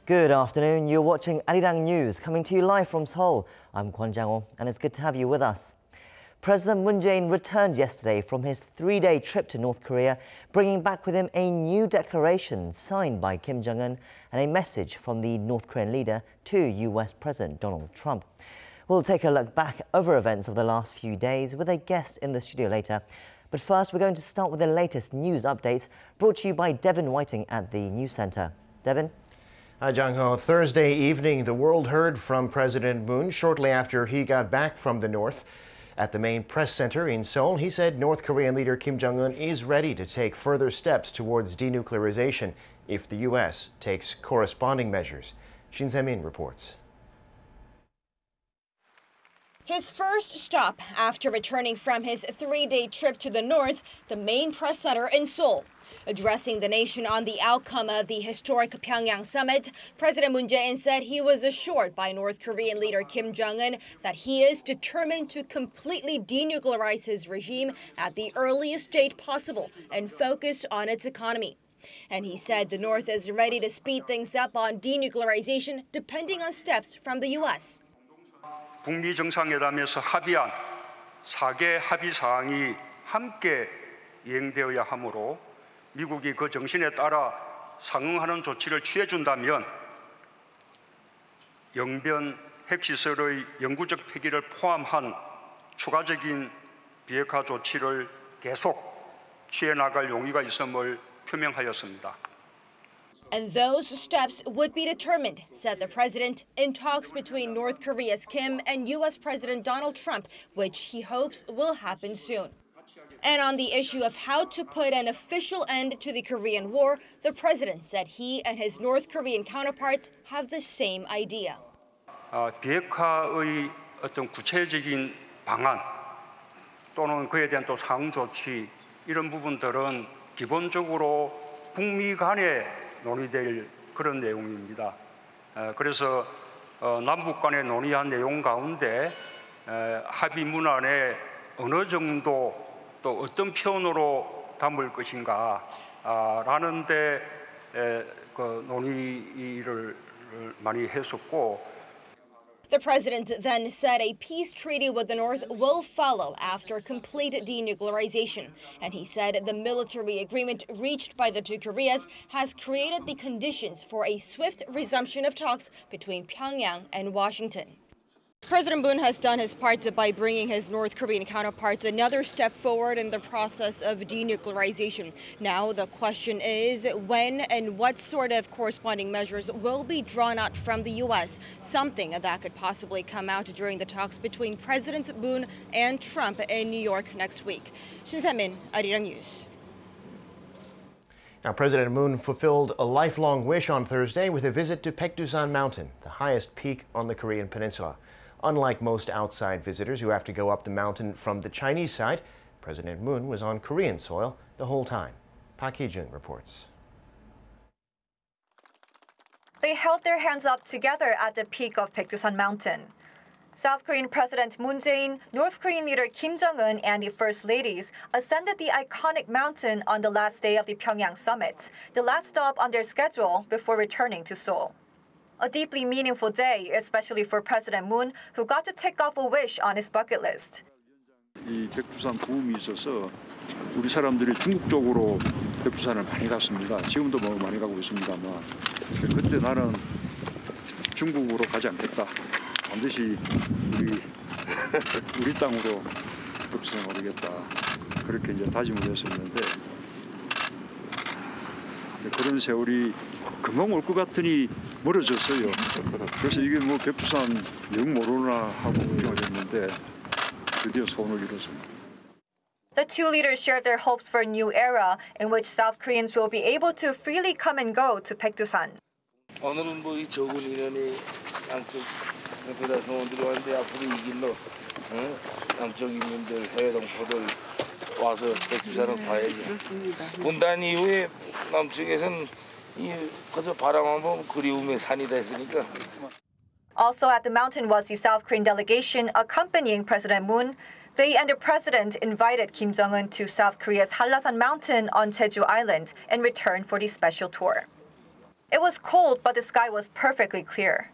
Good afternoon. You're watching Arirang News, coming to you live from Seoul. I'm Pyeongyang, and it's good to have you with us. President Moon Jae-in returned yesterday from his three-day trip to North Korea, bringing back with him a new declaration signed by Kim Jong-un and a message from the North Korean leader to US President Donald Trump. We'll take a look back over events of the last few days with a guest in the studio later. But first, we're going to start with the latest news updates brought to you by Devin Whiting at the News Center. Devin? Hi, Jang-ho. Thursday evening, the world heard from President Moon shortly after he got back from the north. At the main press center in Seoul, he said North Korean leader Kim Jong-un is ready to take further steps towards denuclearization if the U.S. takes corresponding measures. Shin Se-min reports. His first stop after returning from his three-day trip to the north, the main press center in Seoul. Addressing the nation on the outcome of the historic Pyeongyang summit, President Moon Jae-in said he was assured by North Korean leader Kim Jong-un that he is determined to completely denuclearize his regime at the earliest date possible and focus on its economy. And he said the North is ready to speed things up on denuclearization depending on steps from the U.S. 북미 정상회담에서 합의한 4개 합의 사항이 함께 이행되어야 하므로 미국이 그 정신에 따라 상응하는 조치를 취해준다면 영변 핵시설의 영구적 폐기를 포함한 추가적인 비핵화 조치를 계속 취해 나갈 용의가 있음을 표명하였습니다. And those steps would be determined, said the president, in talks between North Korea's Kim and U.S. President Donald Trump, which he hopes will happen soon. And on the issue of how to put an official end to the Korean War, the president said he and his North Korean counterparts have the same idea. 비핵화의 어떤 구체적인 방안 또는 그에 대한 또 상응 조치 이런 부분들은 기본적으로 북미 간에 논의될 그런 내용입니다. 그래서 남북 간에 논의한 내용 가운데 합의 문안에 어느 정도 또 어떤 표현으로 담을 것인가 라는데 그 논의를 많이 했었고. The president then said a peace treaty with the North will follow after complete denuclearization. And he said the military agreement reached by the two Koreas has created the conditions for a swift resumption of talks between Pyongyang and Washington. President Moon has done his part by bringing his North Korean counterparts another step forward in the process of denuclearization. Now the question is when and what sort of corresponding measures will be drawn out from the U.S., something that could possibly come out during the talks between Presidents Moon and Trump in New York next week. Shin Se-min, Arirang News. Now, President Moon fulfilled a lifelong wish on Thursday with a visit to Baekdusan Mountain, the highest peak on the Korean peninsula. Unlike most outside visitors who have to go up the mountain from the Chinese side, President Moon was on Korean soil the whole time. Park Hee-jun reports. They held their hands up together at the peak of Baekdusan Mountain. South Korean President Moon Jae-in, North Korean leader Kim Jong-un, and the First Ladies ascended the iconic mountain on the last day of the Pyeongyang summit, the last stop on their schedule before returning to Seoul. A deeply meaningful day, especially for President Moon, who got to tick off a wish on his bucket list. 이 백두산 부음이 있어서 우리 사람들이 중국 쪽으로 백두산을 많이 갔습니다. 지금도 뭐 많이 가고 있습니다만 그때 나는 중국으로 가지 않겠다. 반드시 우리 땅으로 백두산을 오르겠다. 그렇게 이제 다짐을 했었는데 그런 세월이 금방 올 것 같으니 멀어졌어요. 그래서 이게 뭐 백두산 영 모르나 하고 걱정했는데 드디어 소원을 이뤘습니다. The two leaders shared their hopes for a new era in which South Koreans will be able to freely come and go to Baekdusan. 오늘은 뭐 이 적은 인원이 양쪽 옆에다 성원들이 왔는데 앞으로 이 길로 남쪽 인민들 해외 동포들 와서 백두산을 봐야지. 분단 이후에 남쪽에서는 그저 바라만 보면 그리움의 산이 됐으니까. Also at the mountain was the South Korean delegation accompanying President Moon. They and the president invited Kim Jong-un to South Korea's Hallasan Mountain on Jeju Island in return for the special tour. It was cold, but the sky was perfectly clear.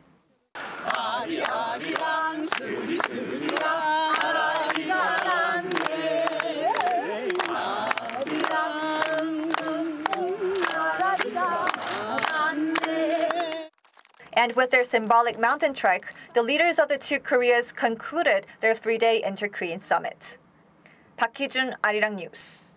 And with their symbolic mountain trek, the leaders of the two Koreas concluded their three-day inter-Korean summit. Park Hee-jun, Arirang News.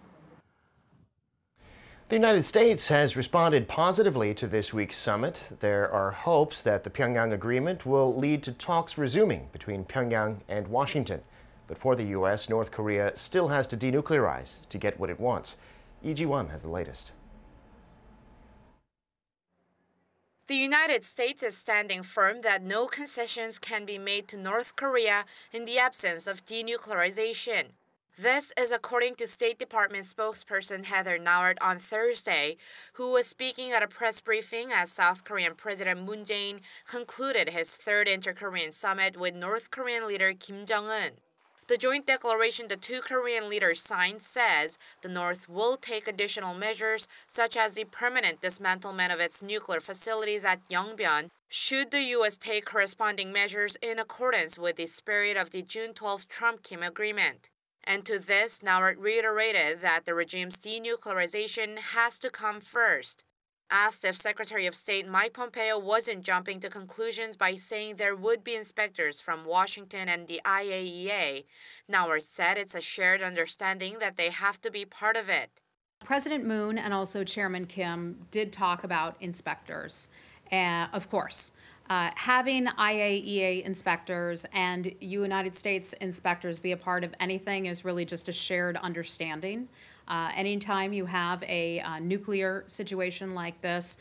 The United States has responded positively to this week's summit. There are hopes that the Pyeongyang agreement will lead to talks resuming between Pyongyang and Washington. But for the U.S., North Korea still has to denuclearize to get what it wants. EG1 has the latest. The United States is standing firm that no concessions can be made to North Korea in the absence of denuclearization. This is according to State Department spokesperson Heather Nauert on Thursday, who was speaking at a press briefing as South Korean President Moon Jae-in concluded his third inter-Korean summit with North Korean leader Kim Jong-un. The joint declaration the two Korean leaders signed says the North will take additional measures, such as the permanent dismantlement of its nuclear facilities at Yongbyon, should the U.S. take corresponding measures in accordance with the spirit of the June 12 Trump-Kim agreement. And to this, Nauert reiterated that the regime's denuclearization has to come first. Asked if Secretary of State Mike Pompeo wasn't jumping to conclusions by saying there would be inspectors from Washington and the IAEA, Nauert said it's a shared understanding that they have to be part of it. President Moon and also Chairman Kim did talk about inspectors, of course. Having IAEA inspectors and United States inspectors be a part of anything is really just a shared understanding. Anytime you have a nuclear situation like this,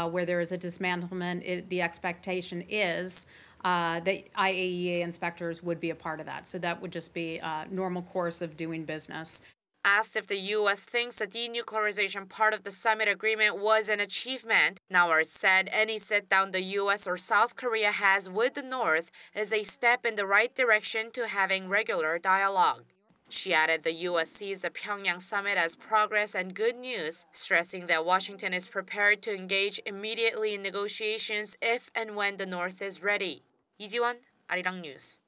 where there is a dismantlement, the expectation is that IAEA inspectors would be a part of that. So that would just be a normal course of doing business. Asked if the U.S. thinks the denuclearization part of the summit agreement was an achievement, Nauert said any sit-down the U.S. or South Korea has with the North is a step in the right direction to having regular dialogue. She added the U.S. sees the Pyongyang summit as progress and good news, stressing that Washington is prepared to engage immediately in negotiations if and when the North is ready. 이지원, Arirang News.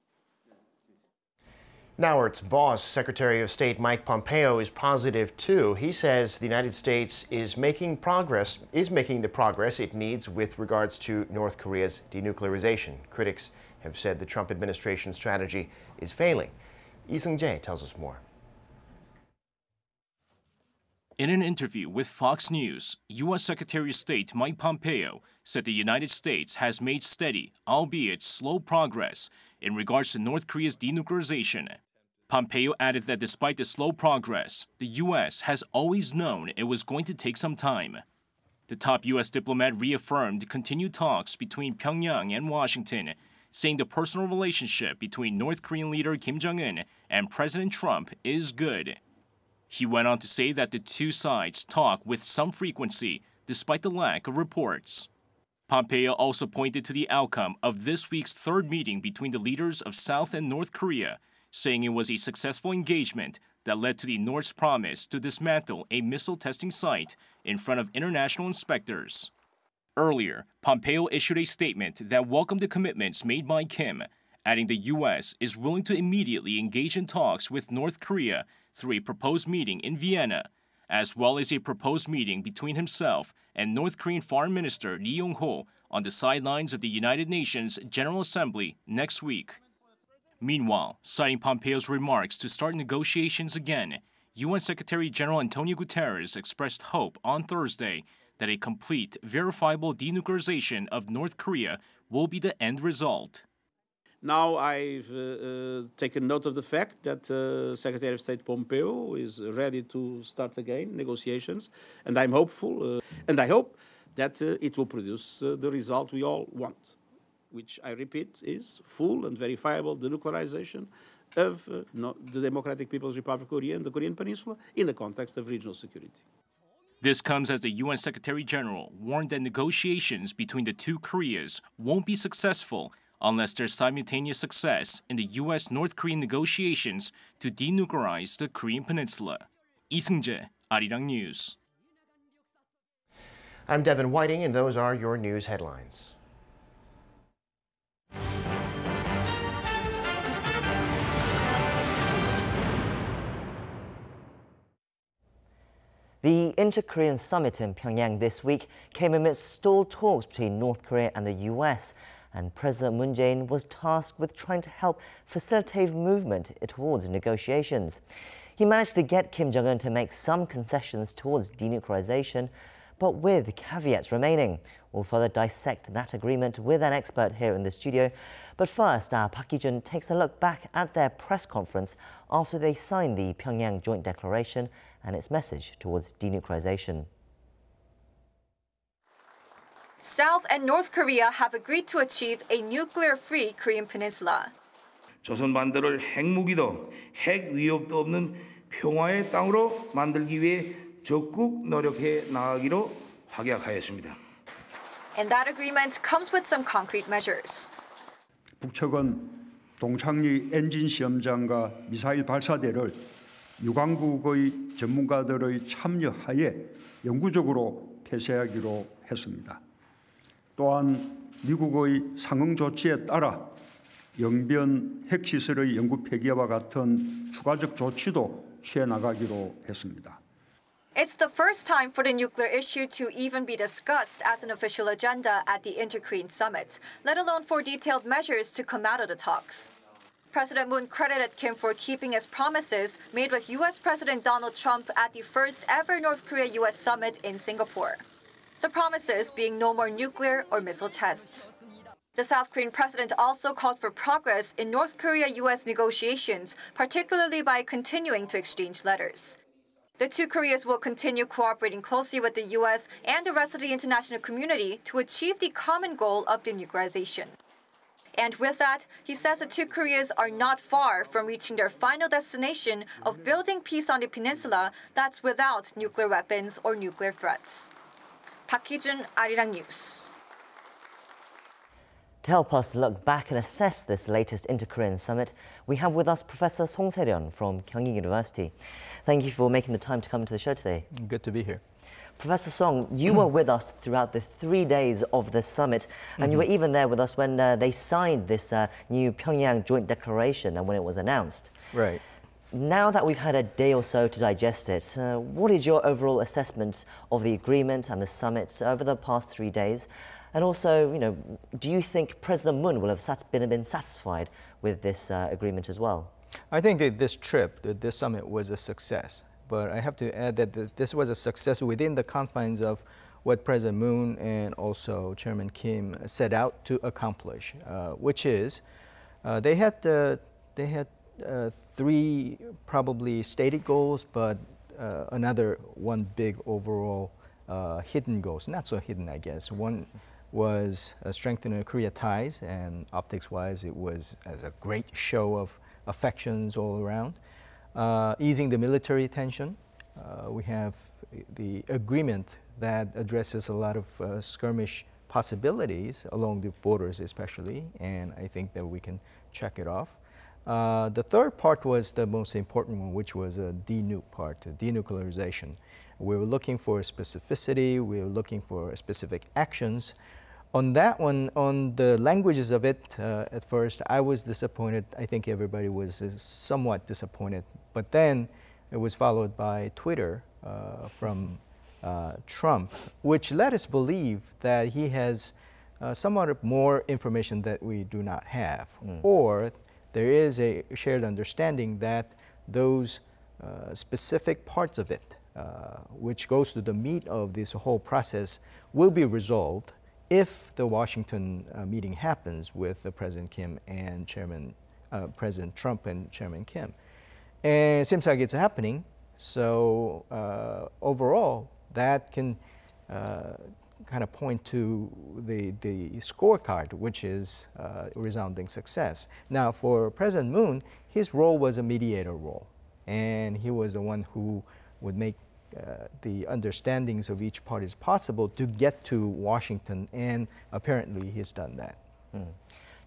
Nauert's boss, Secretary of State Mike Pompeo, is positive too. He says the United States is making the progress it needs with regards to North Korea's denuclearization. Critics have said the Trump administration strategy is failing. Lee Seung-jae tells us more. In an interview with Fox News, U.S. Secretary of State Mike Pompeo said the United States has made steady, albeit slow progress in regards to North Korea's denuclearization. Pompeo added that despite the slow progress, the U.S. has always known it was going to take some time. The top U.S. diplomat reaffirmed continued talks between Pyongyang and Washington, saying the personal relationship between North Korean leader Kim Jong-un and President Trump is good. He went on to say that the two sides talk with some frequency, despite the lack of reports. Pompeo also pointed to the outcome of this week's third meeting between the leaders of South and North Korea, saying it was a successful engagement that led to the North's promise to dismantle a missile testing site in front of international inspectors. Earlier, Pompeo issued a statement that welcomed the commitments made by Kim, adding the U.S. is willing to immediately engage in talks with North Korea through a proposed meeting in Vienna, as well as a proposed meeting between himself and North Korean Foreign Minister Lee Yong-ho on the sidelines of the United Nations General Assembly next week. Meanwhile, citing Pompeo's remarks to start negotiations again, UN Secretary General Antonio Guterres expressed hope on Thursday that a complete, verifiable denuclearization of North Korea will be the end result. Now I've taken note of the fact that Secretary of State Pompeo is ready to start again negotiations, and I'm hopeful, and I hope that it will produce the result we all want, which I repeat is full and verifiable denuclearization of the Democratic People's Republic of Korea and the Korean Peninsula in the context of regional security. This comes as the UN Secretary General warned that negotiations between the two Koreas won't be successful unless there's simultaneous success in the U.S.-North Korean negotiations to denuclearize the Korean Peninsula. Lee Seung-jae, Arirang News. I'm Devin Whiting, and those are your news headlines. The Inter-Korean summit in Pyongyang this week came amidst stalled talks between North Korea and the US, and President Moon Jae-in was tasked with trying to help facilitate movement towards negotiations. He managed to get Kim Jong-un to make some concessions towards denuclearization, but with caveats remaining. We'll further dissect that agreement with an expert here in the studio. But first, Park Hee-jun takes a look back at their press conference after they signed the Pyongyang Joint Declaration and its message towards denuclearization. South and North Korea have agreed to achieve a nuclear-free Korean peninsula. 조선 반도를 핵무기도 핵 위협도 없는 평화의 땅으로 만들기 위해 적극 노력해 나가기로 확약하였습니다. And that agreement comes with some concrete measures. 북측은 동창리 엔진 시험장과 미사일 발사대를 유관국의 전문가들의 참여하에 영구적으로 폐쇄하기로 했습니다. 또한 미국의 상응 조치에 따라 영변 핵시설의 영구 폐기와 같은 추가적 조치도 취해 나가기로 했습니다. It's the first time for the nuclear issue to even be discussed as an official agenda at the Inter-Korean summit, let alone for detailed measures to come out of the talks. President Moon credited Kim for keeping his promises made with U.S. President Donald Trump at the first ever North Korea-U.S. summit in Singapore. The promises being no more nuclear or missile tests. The South Korean president also called for progress in North Korea-U.S. negotiations, particularly by continuing to exchange letters. The two Koreas will continue cooperating closely with the U.S. and the rest of the international community to achieve the common goal of denuclearization. And with that, he says the two Koreas are not far from reaching their final destination of building peace on the peninsula that's without nuclear weapons or nuclear threats. Park Hee-jun, Arirang News. To help us look back and assess this latest Inter-Korean summit, we have with us Professor Song Se-ryun from Pyeongyang University. Thank you for making the time to come to the show today. Good to be here. Professor Song, you were with us throughout the 3 days of the summit, and you were even there with us when they signed this new Pyongyang Joint Declaration and when it was announced. Right. Now that we've had a day or so to digest it, what is your overall assessment of the agreement and the summit over the past 3 days? And also, do you think President Moon will have been satisfied with this agreement as well? I think that this summit was a success. But I have to add that this was a success within the confines of what President Moon and also Chairman Kim set out to accomplish, which is they had 3 probably stated goals, but another one big overall hidden goals. Not so hidden, I guess. One was strengthening Korea ties, and optics-wise, it was as a great show of affections all around. Easing the military tension. We have the agreement that addresses a lot of skirmish possibilities along the borders especially, and I think that we can check it off. The third part was the most important one, which was a denuke part, denuclearization. We were looking for specificity, we were looking for specific actions. On that one, on the languages of it, at first, I was disappointed. I think everybody was somewhat disappointed. But then it was followed by Twitter from Trump, which led us believe that he has somewhat more information that we do not have. Or there is a shared understanding that those specific parts of it, which goes to the meat of this whole process, will be resolved if the Washington meeting happens with President Kim and President Trump and Chairman Kim. And it seems like it's happening. So overall, that can kind of point to the scorecard, which is a resounding success. Now, for President Moon, his role was a mediator role. And he was the one who would make the understandings of each party possible to get to Washington, and apparently he's done that.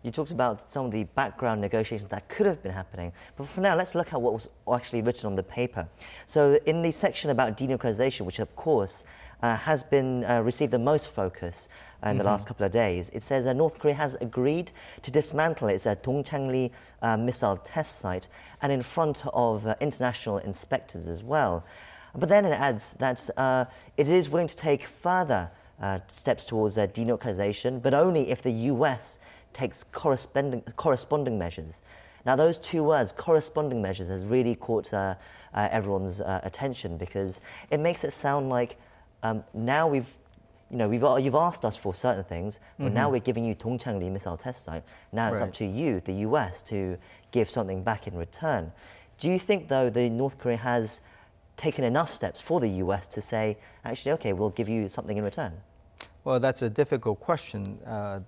You talked about some of the background negotiations that could have been happening, but for now, let's look at what was actually written on the paper. So in the section about denuclearization, which of course has been received the most focus in the last couple of days. It says North Korea has agreed to dismantle its Dongchang-ri missile test site and in front of international inspectors as well. But then it adds that it is willing to take further steps towards denuclearization, but only if the US takes corresponding measures. Now, those two words, corresponding measures, has really caught everyone's attention, because it makes it sound like now you've asked us for certain things, but now we're giving you Dongchang-ri missile test site. Now it's up to you, the US, to give something back in return. Do you think, though, the North Korea has taken enough steps for the US to say, actually, okay, we'll give you something in return? Well, that's a difficult question.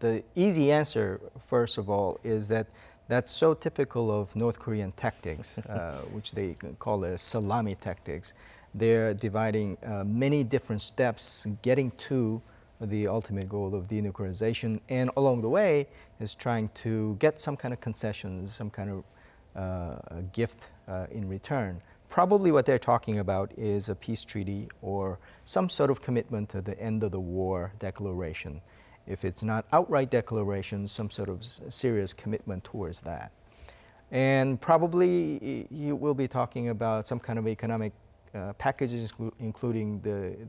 The easy answer, first of all, is that that's so typical of North Korean tactics, which they call salami tactics. They're dividing many different steps, getting to the ultimate goal of denuclearization, and along the way is trying to get some kind of concessions, some kind of gift in return. Probably what they're talking about is a peace treaty or some sort of commitment to the end of the war declaration. If it's not outright declaration, some sort of serious commitment towards that. And probably you will be talking about some kind of economic packages, including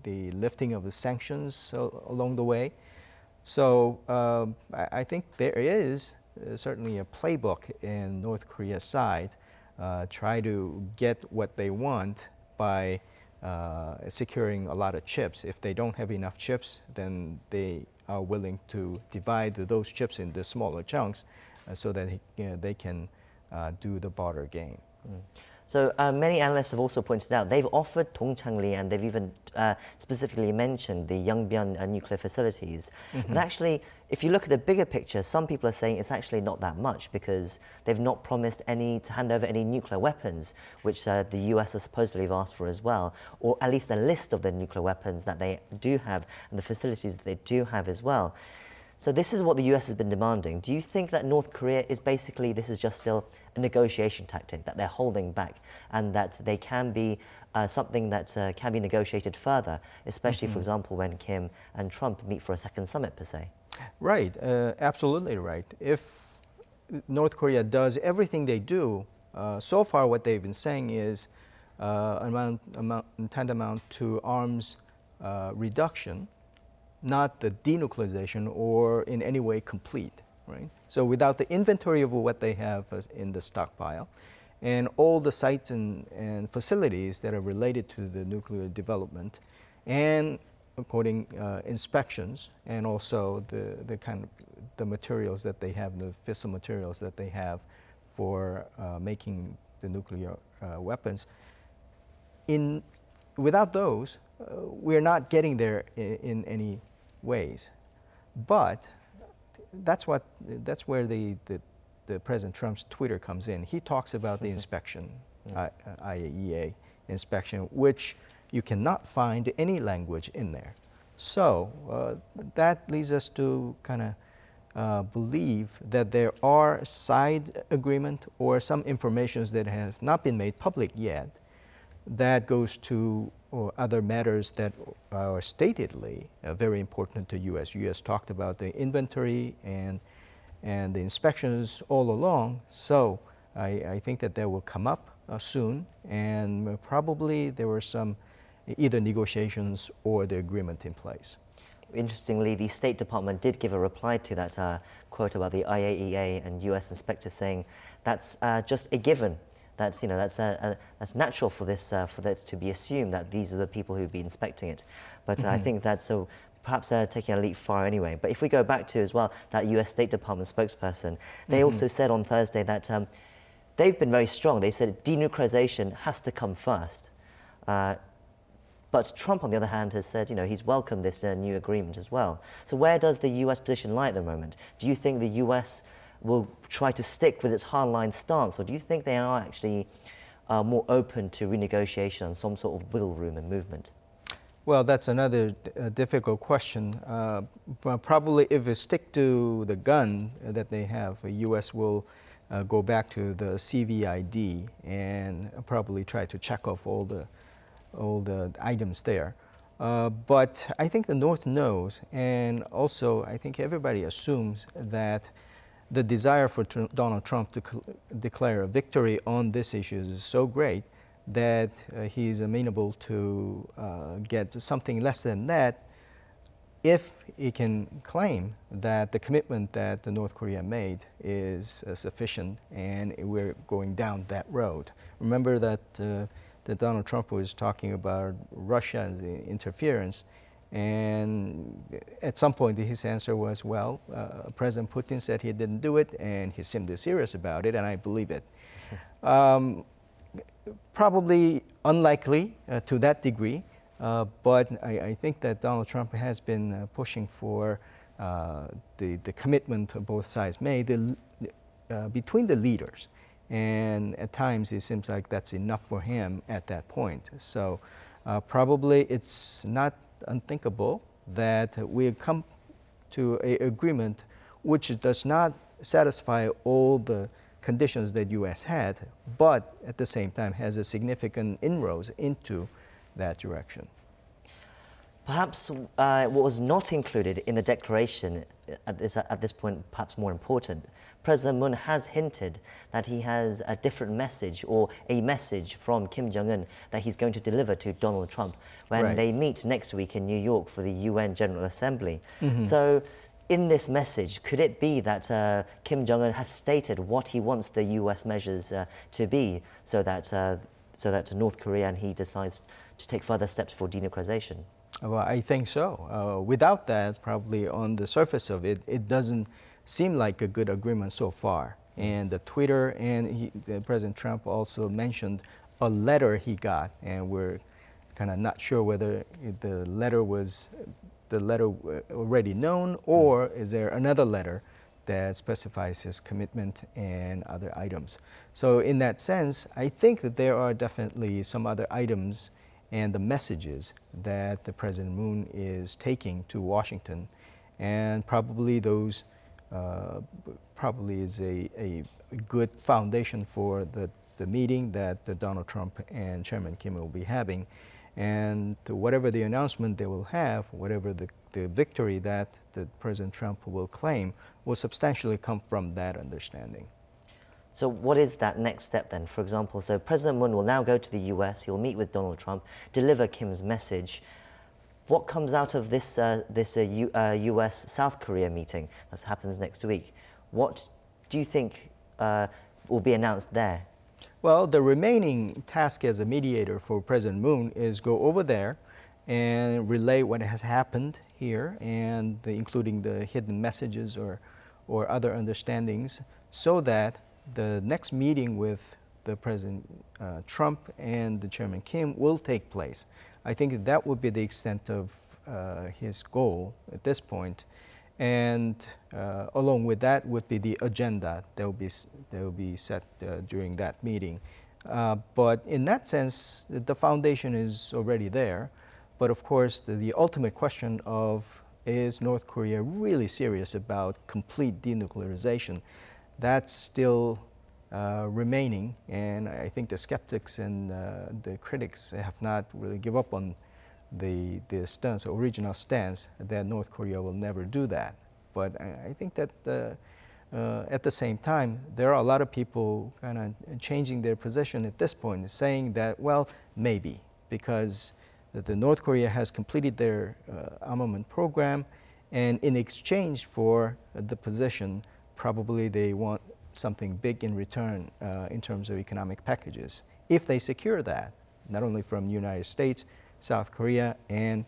the lifting of the sanctions along the way. So I think there is certainly a playbook in North Korea's side. Try to get what they want by securing a lot of chips. If they don't have enough chips, then they are willing to divide those chips into smaller chunks so that they can do the barter game. So many analysts have also pointed out they've offered Dongchang-ri, and they've even specifically mentioned the Yongbyon nuclear facilities. And actually, if you look at the bigger picture, some people are saying it's actually not that much, because they've not promised to hand over any nuclear weapons, which the US has supposedly asked for as well, or at least a list of the nuclear weapons that they do have and the facilities that they do have as well. So this is what the US has been demanding. Do you think that North Korea is basically, this is just still a negotiation tactic, that they're holding back, and that they can be something that can be negotiated further, especially, for example, when Kim and Trump meet for a second summit, per se? Right, absolutely right. If North Korea does everything they do, so far what they've been saying is tantamount to arms reduction, not the denuclearization or in any way complete, right? So without the inventory of what they have in the stockpile and all the sites and facilities that are related to the nuclear development, and according inspections, and also the kind of the materials that they have, the fissile materials that they have for making the nuclear weapons. Without those, we're not getting there in any ways. But that's where the President Trump's Twitter comes in. He talks about the inspection, IAEA inspection, which you cannot find any language in there. So that leads us to kind of believe that there are side agreement or some information that have not been made public yet that goes to other matters that are statedly very important to U.S. U.S. talked about the inventory and the inspections all along. So I think that will come up soon, and probably there were some either negotiations or the agreement in place. Interestingly, the State Department did give a reply to that quote about the IAEA and U.S. inspectors, saying that's just a given. That's that's natural for that to be assumed that these are the people who'd be inspecting it. But I think that's perhaps taking a leap far anyway. But if we go back to as well that U.S. State Department spokesperson, they also said on Thursday that they've been very strong. They said denuclearization has to come first. But Trump, on the other hand, has said, he's welcomed this new agreement as well. So where does the U.S. position lie at the moment? Do you think the U.S. will try to stick with its hardline stance, or do you think they are actually more open to renegotiation and some sort of wiggle room and movement? Well, that's another difficult question. Probably if we stick to the gun that they have, the U.S. will go back to the CVID and probably try to check off all the items there. But I think the North knows, and also I think everybody assumes that the desire for Donald Trump to declare a victory on this issue is so great that he's amenable to get something less than that if he can claim that the commitment that the North Korea made is sufficient and we're going down that road. Remember that Donald Trump was talking about Russia and the interference, and at some point his answer was, well, President Putin said he didn't do it and he seemed serious about it, and I believe it. Probably unlikely to that degree, but I think that Donald Trump has been pushing for the commitment both sides made between the leaders. And at times it seems like that's enough for him at that point. So probably it's not unthinkable that we come to an agreement which does not satisfy all the conditions that U.S. had, but at the same time has a significant inroads into that direction. Perhaps what was not included in the declaration at this point, perhaps more important, President Moon has hinted that he has a different message or a message from Kim Jong-un that he's going to deliver to Donald Trump when they meet next week in New York for the UN General Assembly. So in this message, could it be that Kim Jong-un has stated what he wants the US measures to be so that North Korea and he decides to take further steps for denuclearization? Well, I think so. Without that, probably on the surface of it, it doesn't seem like a good agreement so far. And the Twitter and President Trump also mentioned a letter he got, and we're kind of not sure whether the letter was already known or is there another letter that specifies his commitment and other items. So in that sense, I think that there are definitely some other items and the messages that the President Moon is taking to Washington, and probably those probably is a good foundation for the meeting that Donald Trump and Chairman Kim will be having. And whatever the announcement they will have, whatever the victory that President Trump will claim, will substantially come from that understanding. So what is that next step then? For example, so President Moon will now go to the US, he'll meet with Donald Trump, deliver Kim's message. What comes out of this US-South Korea meeting that happens next week? What do you think will be announced there? Well, the remaining task as a mediator for President Moon is go over there and relay what has happened here, and including the hidden messages or other understandings, so that the next meeting with the President Trump and the Chairman Kim will take place. I think that would be the extent of his goal at this point. And along with that would be the agenda that will be set during that meeting. But in that sense, the foundation is already there. But of course, the ultimate question of, is North Korea really serious about complete denuclearization? That's still remaining, and I think the skeptics and the critics have not really given up on the stance, original stance that North Korea will never do that. But I think that at the same time, there are a lot of people kind of changing their position at this point, saying that, well, maybe, because the North Korea has completed their armament program, and in exchange for the position, probably they want something big in return in terms of economic packages. If they secure that, not only from the United States, South Korea, and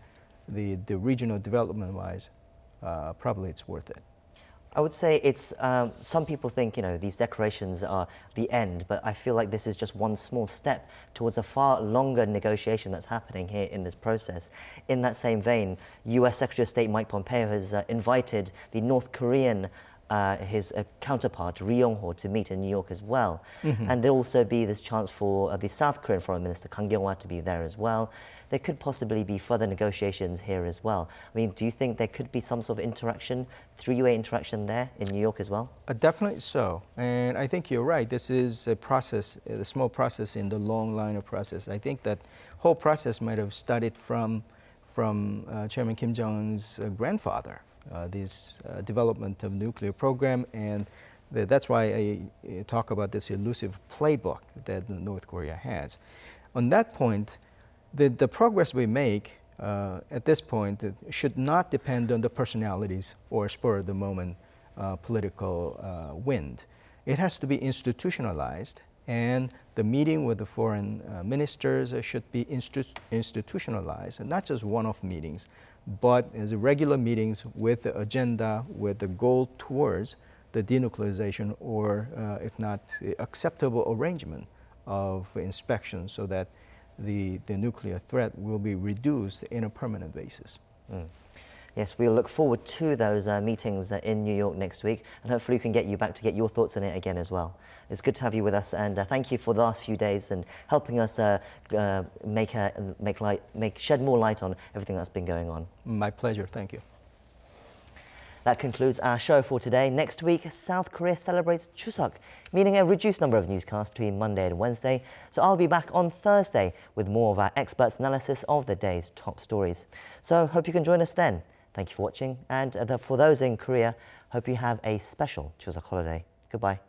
the regional development-wise, probably it's worth it. I would say it's, some people think, these declarations are the end, but I feel like this is just one small step towards a far longer negotiation that's happening here in this process. In that same vein, US Secretary of State Mike Pompeo has invited the North Korean his counterpart, Ri Yong-ho, to meet in New York as well. And there'll also be this chance for the South Korean Foreign Minister, Kang Kyung-hwa, to be there as well. There could possibly be further negotiations here as well. I mean, do you think there could be some sort of interaction, three-way interaction there in New York as well? Definitely so. And I think you're right. This is a process, a small process in the long line of process. I think that whole process might have started from from Chairman Kim Jong-un's grandfather, this development of nuclear program, and that's why I talk about this elusive playbook that North Korea has. On that point, the progress we make at this point should not depend on the personalities or spur-of-the-moment political wind. It has to be institutionalized, and the meeting with the foreign ministers should be institutionalized, and not just one-off meetings, but as regular meetings with the agenda, with the goal towards the denuclearization or, if not, acceptable arrangement of inspection so that the nuclear threat will be reduced in a permanent basis. Yes, we'll look forward to those meetings in New York next week, and hopefully we can get you back to get your thoughts on it again as well. It's good to have you with us, and thank you for the last few days and helping us shed more light on everything that's been going on. My pleasure. Thank you. That concludes our show for today. Next week, South Korea celebrates Chuseok, meaning a reduced number of newscasts between Monday and Wednesday. So I'll be back on Thursday with more of our experts' analysis of the day's top stories. So hope you can join us then. Thank you for watching, and for those in Korea, hope you have a special Chuseok holiday. Goodbye.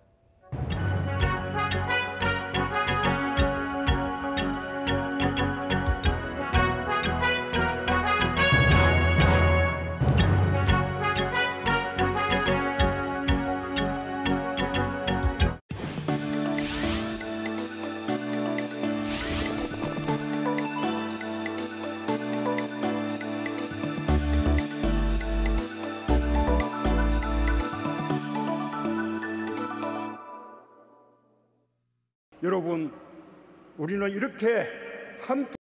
여러분, 우리는 이렇게 함께